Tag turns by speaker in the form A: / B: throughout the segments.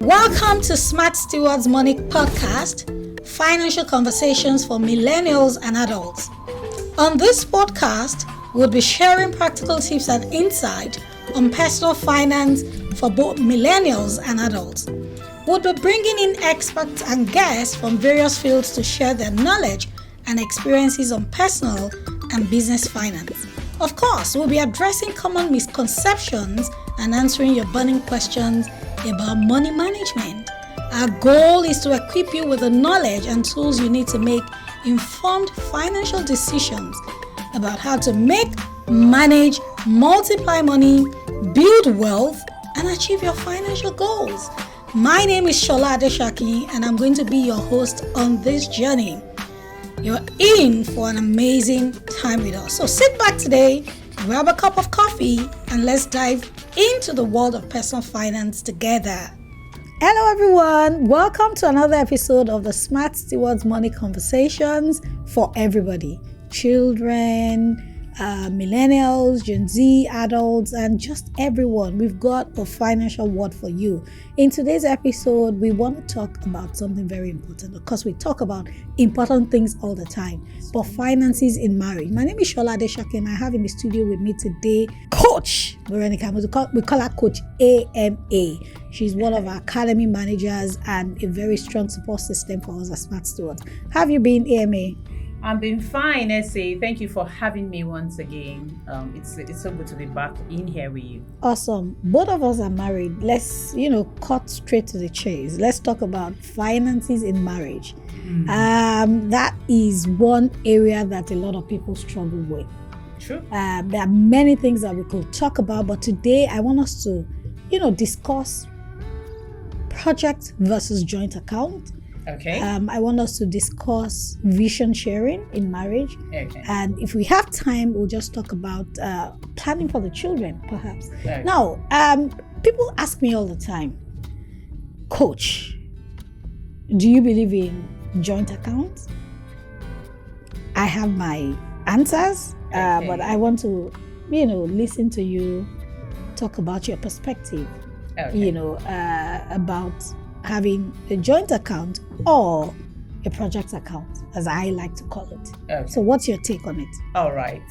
A: Welcome to Smart Stewards Money Podcast, financial conversations for millennials and adults. On this podcast, we'll be sharing practical tips and insight on personal finance for both millennials and adults. We'll be bringing in experts and guests from various fields to share their knowledge and experiences on personal and business finance. Of course, we'll be addressing common misconceptions and answering your burning questions about money management. Our goal is to equip you with the knowledge and tools you need to make informed financial decisions about how to make, manage, multiply money, build wealth, and achieve your financial goals. My name is Shola Adeshaki, and I'm going to be your host on this journey. You're in for an amazing time with us. So sit back today, grab a cup of coffee, and let's dive into the world of personal finance together. Hello everyone, welcome to another episode of the Smart Stewards Money Conversations for everybody. Children, millennials, Gen Z, adults, and just everyone. We've got a financial word for you. In today's episode, we want to talk about something very important. Of course, we talk about important things all the time, but finances in marriage. My name is Shola Adeshaki, and I have in the studio with me today Coach Veronica. We call her Coach AMA. She's one of our academy managers and a very strong support system for us as Smart Stewards. How have you been, AMA?
B: I'm been fine, Essie. Thank you for having me once again. It's so good to be back in here with you.
A: Awesome. Both of us are married. Let's, cut straight to the chase. Let's talk about finances in marriage. That is one area that a lot of people struggle with.
B: True.
A: There are many things that we could talk about, but today I want us to, discuss project versus joint account.
B: Okay.
A: I want us to discuss vision sharing in marriage.
B: Okay.
A: And if we have time, we'll just talk about planning for the children, perhaps.
B: Okay.
A: Now, people ask me all the time, Coach, do you believe in joint accounts? I have my answers, but I want to, listen to you talk about your perspective, about having a joint account or a project account, as I like to call it.
B: Okay.
A: So what's your take on it?
B: All right.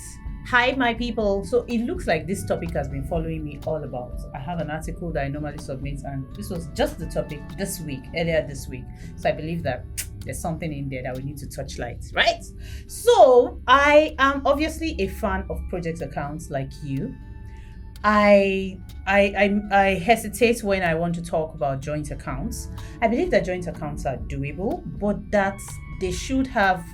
B: Hi, my people. So it looks like this topic has been following me all about. I have an article that I normally submit, and this was just the topic earlier this week. So I believe that there's something in there that we need to touch light, right? So I am obviously a fan of project accounts like you. I hesitate when I want to talk about joint accounts. I believe that joint accounts are doable, but that they should have,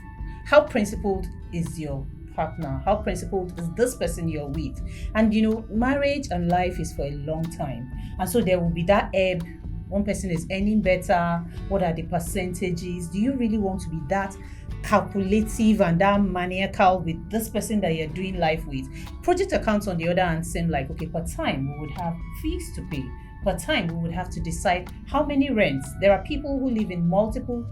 B: how principled is your partner? How principled is this person you're with? And marriage and life is for a long time. And so there will be that ebb. One person is earning better. What are the percentages? Do you really want to be that calculative and that maniacal with this person that you're doing life with? Project accounts, on the other hand, seem like, okay, per time we would have fees to pay. Per time we would have to decide how many rents. There are people who live in multiple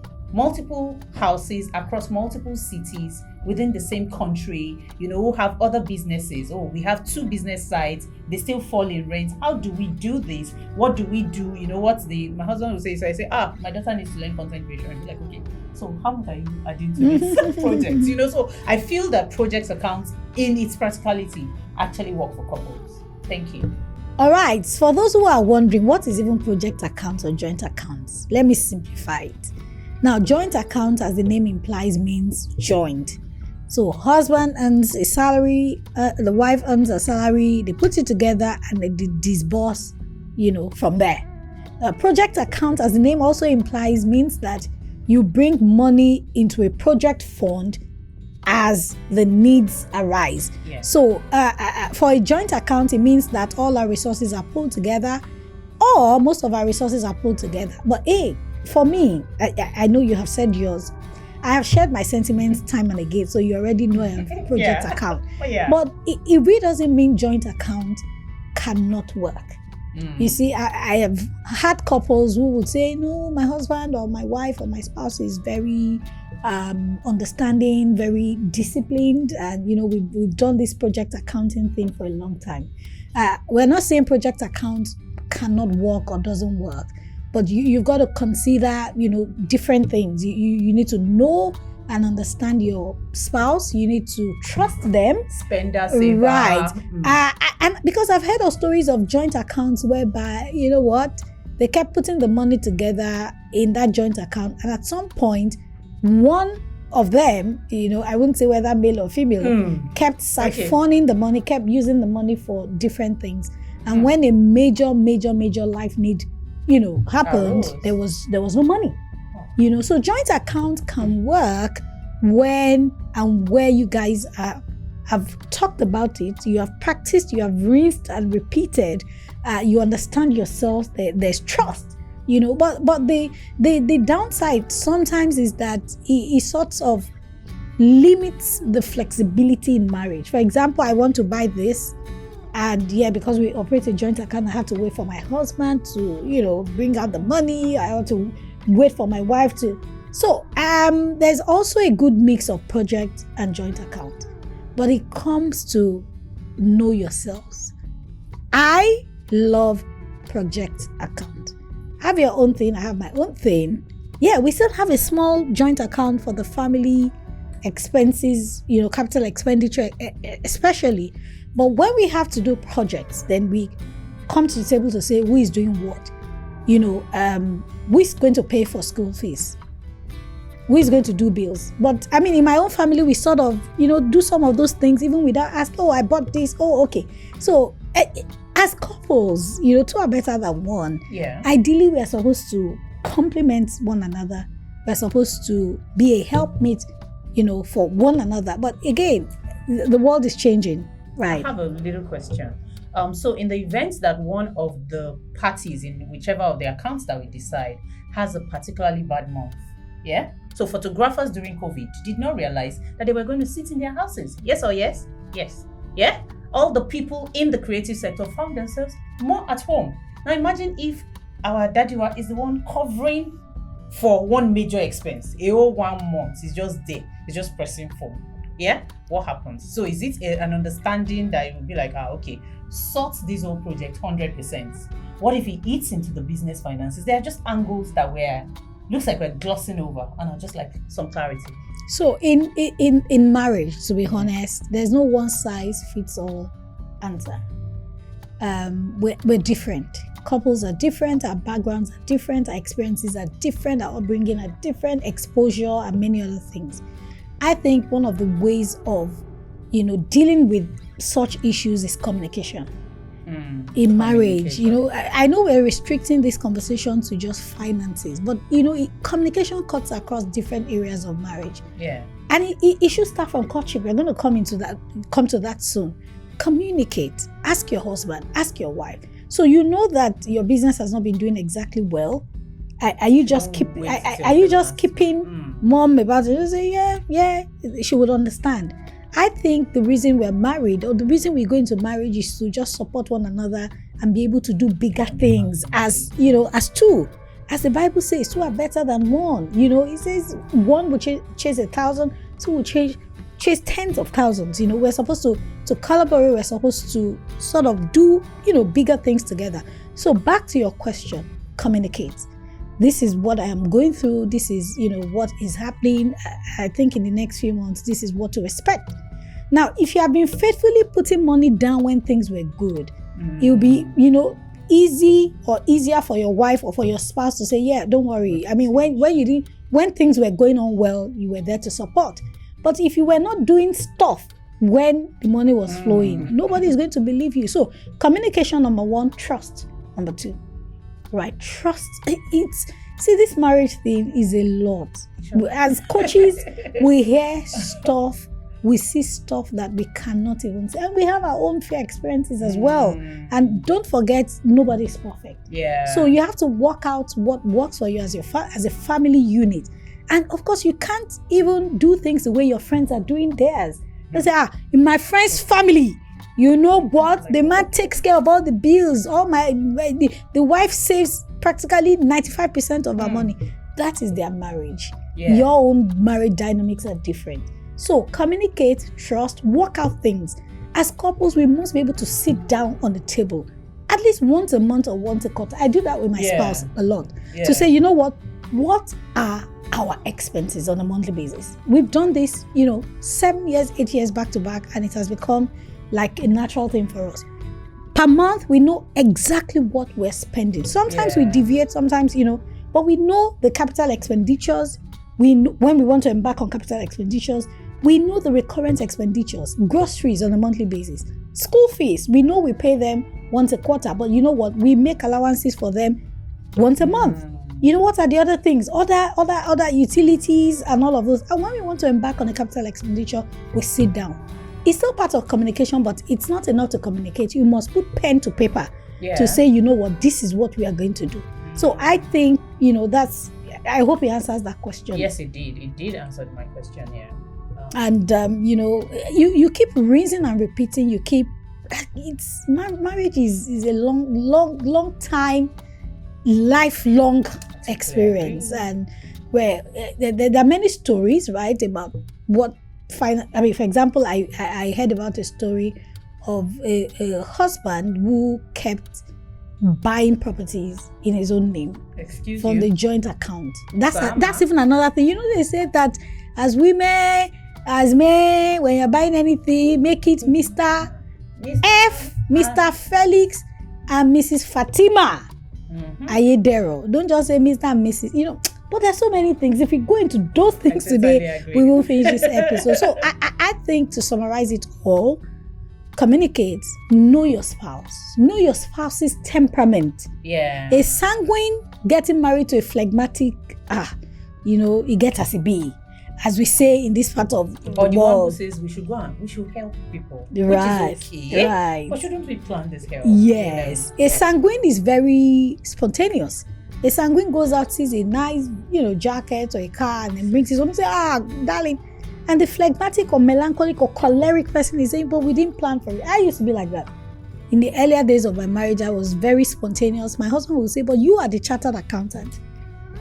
B: houses across multiple cities within the same country, who have other businesses. Oh, we have 2 business sites, they still fall in rent. How do we do this? What do we do? My husband will say, so I say, my daughter needs to learn content creation. And be like, okay, so how much are you adding to this project? So I feel that project accounts in its practicality actually work for couples. Thank you.
A: All right. For those who are wondering, what is even project accounts or joint accounts? Let me simplify it. Now, joint account, as the name implies, means joint. So husband earns a salary, the wife earns a salary, they put it together and they disburse, from there. Project account, as the name also implies, means that you bring money into a project fund as the needs arise.
B: Yes.
A: So for a joint account, it means that all our resources are pulled together, or most of our resources are pulled together. But for me, I know you have said yours. I have shared my sentiments time and again, so you already know I have a project account.
B: Yeah.
A: But it really doesn't mean joint account cannot work. You see, I have had couples who would say, no, my husband or my wife or my spouse is very understanding, very disciplined, and we've done this project accounting thing for a long time. We're not saying project account cannot work or doesn't work, but you've got to consider, different things. You need to know and understand your spouse. You need to trust them.
B: Spender, saver.
A: Right. And because I've heard of stories of joint accounts whereby, they kept putting the money together in that joint account. And at some point, one of them, I wouldn't say whether male or female, kept siphoning the money, kept using the money for different things. And when a major life need, happened, there was no money. So joint account can work when and where you guys have talked about it, you have practiced, you have rinsed and repeated, you understand yourself, there's trust, but the downside sometimes is that it sort of limits the flexibility in marriage. For example, I want to buy this, and because we operate a joint account, I have to wait for my husband to, bring out the money. I have to wait for my wife to. So there's also a good mix of project and joint account, but it comes to know yourselves. I love project account. Have your own thing. I have my own thing. Yeah, we still have a small joint account for the family expenses, capital expenditure, especially. But when we have to do projects, then we come to the table to say who is doing what. Who is going to pay for school fees? Who is going to do bills? But in my own family, we sort of, do some of those things even without asking, I bought this. Oh, okay. So as couples, two are better than one.
B: Yeah.
A: Ideally, we are supposed to complement one another. We're supposed to be a helpmate, for one another. But again, the world is changing, right?
B: I have a little question. So in the event that one of the parties in whichever of the accounts that we decide has a particularly bad month, yeah? So photographers during COVID did not realize that they were going to sit in their houses. Yes or yes? Yes. Yeah? All the people in the creative sector found themselves more at home. Now imagine if our daddywa is the one covering for one major expense. A whole 1 month is just there. It's just pressing forward. Yeah? What happens? So is it an understanding that it will be like, okay, sort this whole project 100%. What if it eats into the business finances? There are just angles that looks like we're glossing over, and I'd just like some clarity.
A: So in marriage, to be honest, there's no one size fits all answer. We're different. Couples are different, our backgrounds are different, our experiences are different, our upbringing are different, exposure and many other things. I think one of the ways of, dealing with such issues is communication. In marriage, I know we're restricting this conversation to just finances, but communication cuts across different areas of marriage.
B: Yeah.
A: And it should start from courtship. We're going to come to that soon. Communicate. Ask your husband, ask your wife. So you know that your business has not been doing exactly well. Are you just keeping mom about it? You say, yeah, she would understand. I think the reason we're married, or the reason we go into marriage, is to just support one another and be able to do bigger things as two. As the Bible says, two are better than one. It says one will chase 1,000, two will chase tens of thousands. We're supposed to collaborate. We're supposed to sort of do, bigger things together. So back to your question, communicate. This is what I am going through. This is, what is happening. I think in the next few months, this is what to expect. Now, if you have been faithfully putting money down when things were good, it will be, easier for your wife or for your spouse to say, yeah, don't worry. When things were going on well, you were there to support. But if you were not doing stuff when the money was flowing, nobody is going to believe you. So communication, number one, trust, number two. Right, trust. This marriage thing is a lot. Sure. As coaches, we hear stuff, we see stuff that we cannot even say, and we have our own fair experiences as well. And don't forget, nobody's perfect.
B: Yeah.
A: So you have to work out what works for you as a family unit. And of course, you can't even do things the way your friends are doing theirs. They say, in my friend's family, you know what? The man takes care of all the bills. The wife saves practically 95% of her money. That is their marriage. Yeah. Your own marriage dynamics are different. So communicate, trust, work out things. As couples, we must be able to sit down on the table at least once a month or once a quarter. I do that with my spouse a lot.
B: Yeah.
A: To say, you know what are our expenses on a monthly basis? We've done this, 7 years, 8 years back to back, and it has become like a natural thing for us. Per month, we know exactly what we're spending. Sometimes we deviate, sometimes, but we know the capital expenditures. We know, when we want to embark on capital expenditures, we know the recurrent expenditures, groceries on a monthly basis, school fees. We know we pay them once a quarter, but you know what? We make allowances for them once a month. You know what are the other things? Other utilities and all of those. And when we want to embark on a capital expenditure, we sit down. It's still part of communication, but it's not enough to communicate. You must put pen to paper to say, you know what, this is what we are going to do. So I think, I hope it answers that question.
B: Yes, it did. It did answer my question, yeah.
A: And, you keep rinsing and repeating. Marriage is a long time, lifelong experience. And where there are many stories, right, about what for example, I heard about a story of a husband who kept buying properties in his own name from the joint account. That's even another thing. They say that as men, when you're buying anything, make it Mr. F, Mr. Felix, and Mrs. Fatima Ayedero. Don't just say Mr. and Mrs. But there's so many things. If we go into those things today, we will finish this episode. So I think, to summarize it all, communicate, know your spouse, know your spouse's temperament.
B: Yeah.
A: A sanguine getting married to a phlegmatic, it gets as it be, as we say in this part of the world.
B: Or the one who says we should help people,
A: right,
B: which is okay.
A: Right.
B: But shouldn't we plan this help?
A: Yes. A sanguine is very spontaneous. A sanguine goes out, sees a nice, jacket or a car, and then brings it home and says, darling. And the phlegmatic or melancholic or choleric person is saying, but we didn't plan for it. I used to be like that. In the earlier days of my marriage, I was very spontaneous. My husband would say, but you are the chartered accountant.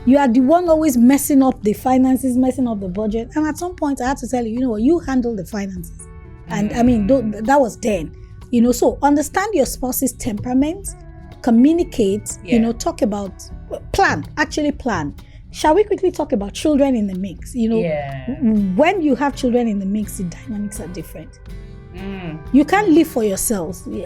A: You are the one always messing up the finances, messing up the budget. And at some point, I had to tell you, you handle the finances. And that was then. So understand your spouse's temperament, communicate, talk about, plan. Shall we quickly talk about children in the mix? When you have children in the mix, the dynamics are different. You can't live for yourselves. They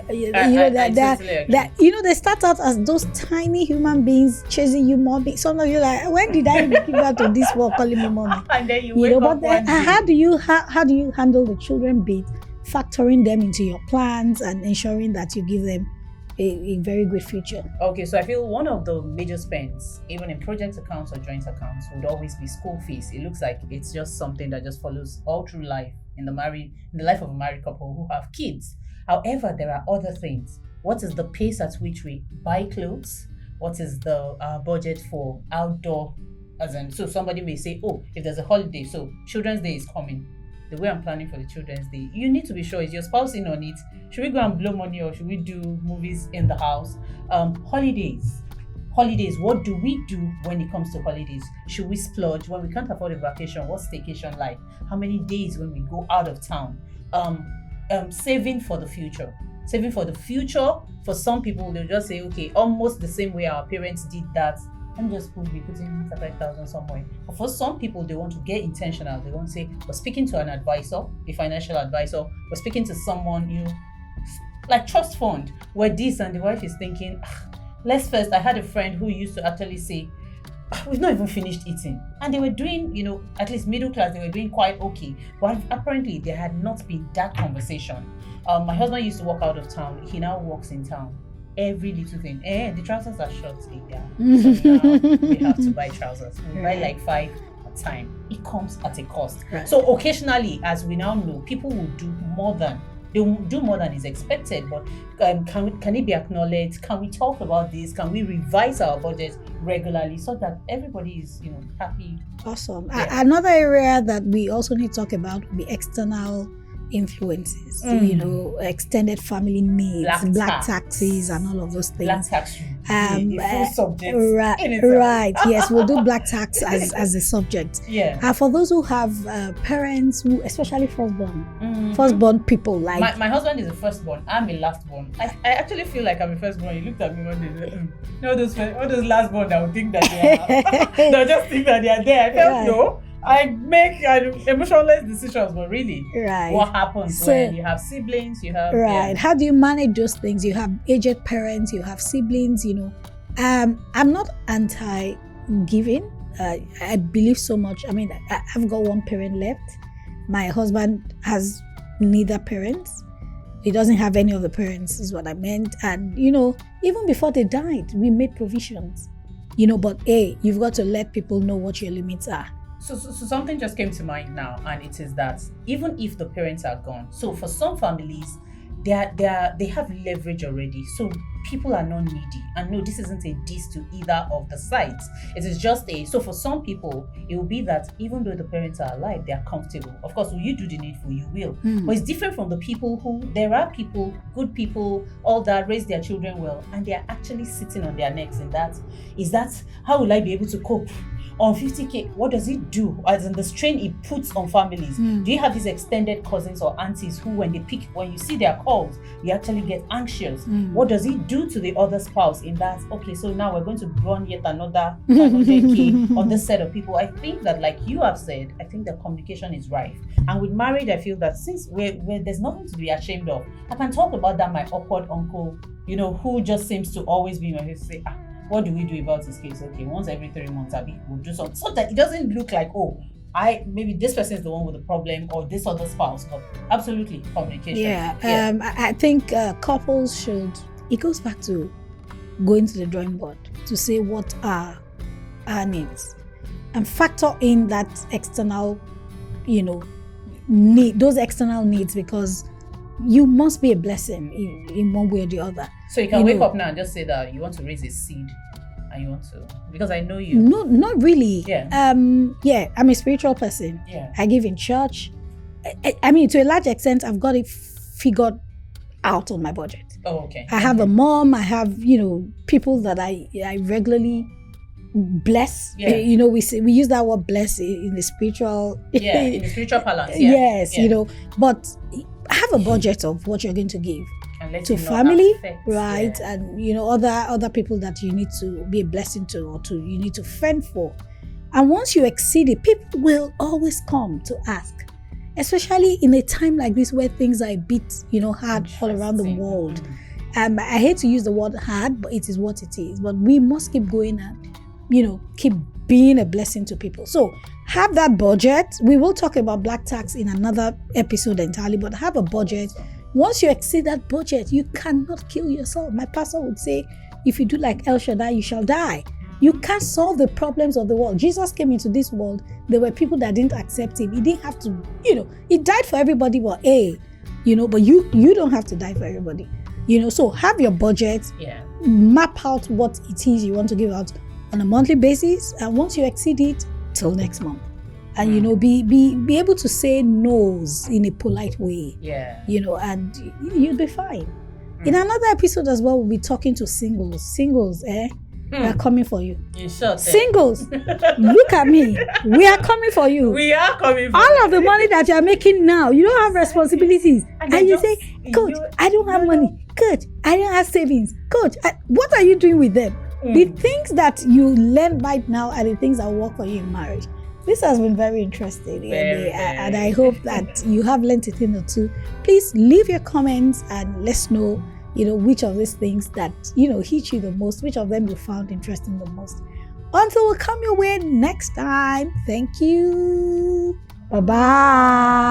A: start out as those tiny human beings chasing you, mommy. Some of you like, when did I give out to this world calling me mommy?
B: And then you wake up one day.
A: How do you handle the children bit, factoring them into your plans and ensuring that you give them a very good future?
B: Okay, so I feel one of the major spends, even in project accounts or joint accounts, would always be school fees. It looks like it's just something that just follows all through life in the life of a married couple who have kids. However, there are other things. What is the pace at which we buy clothes? What is the budget for outdoor? So somebody may say, if there's a holiday, so Children's Day is coming. The way I'm planning for the Children's Day, you need to be sure, is your spouse in on it? Should we go and blow money, or should we do movies in the house? Holidays, what do we do when it comes to holidays? Should we splurge when we can't afford a vacation? What's staycation like? How many days when we go out of town? Saving for the future. For some people, they'll just say, okay, almost the same way our parents did that, I'm just putting 5,000 somewhere. But for some people, they want to get intentional. They want to say, we're speaking to an advisor, a financial advisor. We're speaking to someone, like trust fund, where this, and the wife is thinking, I had a friend who used to actually say, we've not even finished eating. And they were doing, at least middle class, they were doing quite okay. But apparently there had not been that conversation. My husband used to walk out of town. He now walks in town. Every little thing. The trousers are short. Yeah. So now we have to buy trousers. We buy like 5 at a time. It comes at a cost. Right. So occasionally, as we now know, people will do more than is expected. But can it be acknowledged? Can we talk about this? Can we revise our budget regularly so that everybody is happy?
A: Awesome.
B: Yeah.
A: Another area that we also need to talk about would be external influences, extended family needs, black taxes, and all of those things.
B: Black tax, full subject.
A: Right. Yes, we'll do black tax as a subject.
B: Yeah.
A: For those who have parents who, especially firstborn people, like
B: my husband is a firstborn. I'm a lastborn. I actually feel like I'm a firstborn. He looked at me one day. All those lastborn that would think that they'll just think that they are there. I felt no. I make emotionless decisions, but really, what happens when you have siblings? You have
A: How do you manage those things? You have aged parents, you have siblings. I'm not anti-giving. I believe so much. I mean, I've got one parent left. My husband has neither parents. He doesn't have any of the parents, is what I meant. And even before they died, we made provisions. But you've got to let people know what your limits are.
B: So something just came to mind now, and it is that even if the parents are gone, so for some families, they have leverage already. So people are not needy. And no, this isn't a diss to either of the sides. It is just so for some people, it will be that even though the parents are alive, they are comfortable. Of course, will you do the needful? You will. But it's different from the people there are people, good people, all that, raise their children well, and they are actually sitting on their necks in that. Is that, how will I be able to cope? On 50K, what does it do? As in the strain it puts on families. Do you have these extended cousins or aunties who, when you see their calls, you actually get anxious? What does it do to the other spouse in that, okay, so now we're going to burn yet another 500K on this set of people? I think that, like you have said, I think the communication is rife. And with marriage, I feel that since where there's nothing to be ashamed of, I can talk about that, my awkward uncle, who just seems to always be my face, say, what do we do about this case? Okay, once every 3 months, we'll do something so that it doesn't look like, maybe this person is the one with the problem or this other spouse. But absolutely, communication.
A: I think couples should. It goes back to going to the drawing board to say what are our needs and factor in that external, need, those external needs, because you must be a blessing in one way or the other.
B: So you can wake up now and just say that you want to raise a seed and you want to, because I know you.
A: No, not really.
B: Yeah.
A: I'm a spiritual person.
B: Yeah.
A: I give in church. I mean, to a large extent, I've got it figured out on my budget.
B: Oh, okay.
A: I have a mom. I have, people that I regularly bless.
B: Yeah.
A: We use that word bless in the spiritual.
B: In the spiritual balance. Yeah.
A: Yes, but have a budget of what you're going to give to family, right? Yeah. And other people that you need to be a blessing to, or you need to fend for. And once you exceed it, people will always come to ask, especially in a time like this where things are a bit hard all around the world. I hate to use the word hard, but it is what it is. But we must keep going and keep being a blessing to people. So have that budget. We will talk about black tax in another episode entirely, but have a budget. Once you exceed that budget, you cannot kill yourself. My pastor would say, if you do like El Shaddai, you shall die. You can't solve the problems of the world. Jesus came into this world. There were people that didn't accept him. He didn't have to, he died for everybody, but but you don't have to die for everybody. So have your budget.
B: Yeah.
A: Map out what it is you want to give out on a monthly basis, and once you exceed it, till next month. And be able to say no's in a polite way.
B: Yeah.
A: And you'll be fine. In another episode as well, we'll be talking to singles. We are coming for you.
B: In short,
A: singles, look at me. We are coming for you.
B: We are coming for
A: all
B: you.
A: of the money that you are making now, you don't have responsibilities. And you say, Coach, I don't have money. Coach, I don't have savings. Coach, what are you doing with them? The things that you learn right now are the things that will work for you in marriage. This has been very interesting, and I hope that you have learned a thing or two. Please leave your comments and let's know, which of these things that, hit you the most, which of them you found interesting the most. Until we come your way next time, thank you. Bye-bye.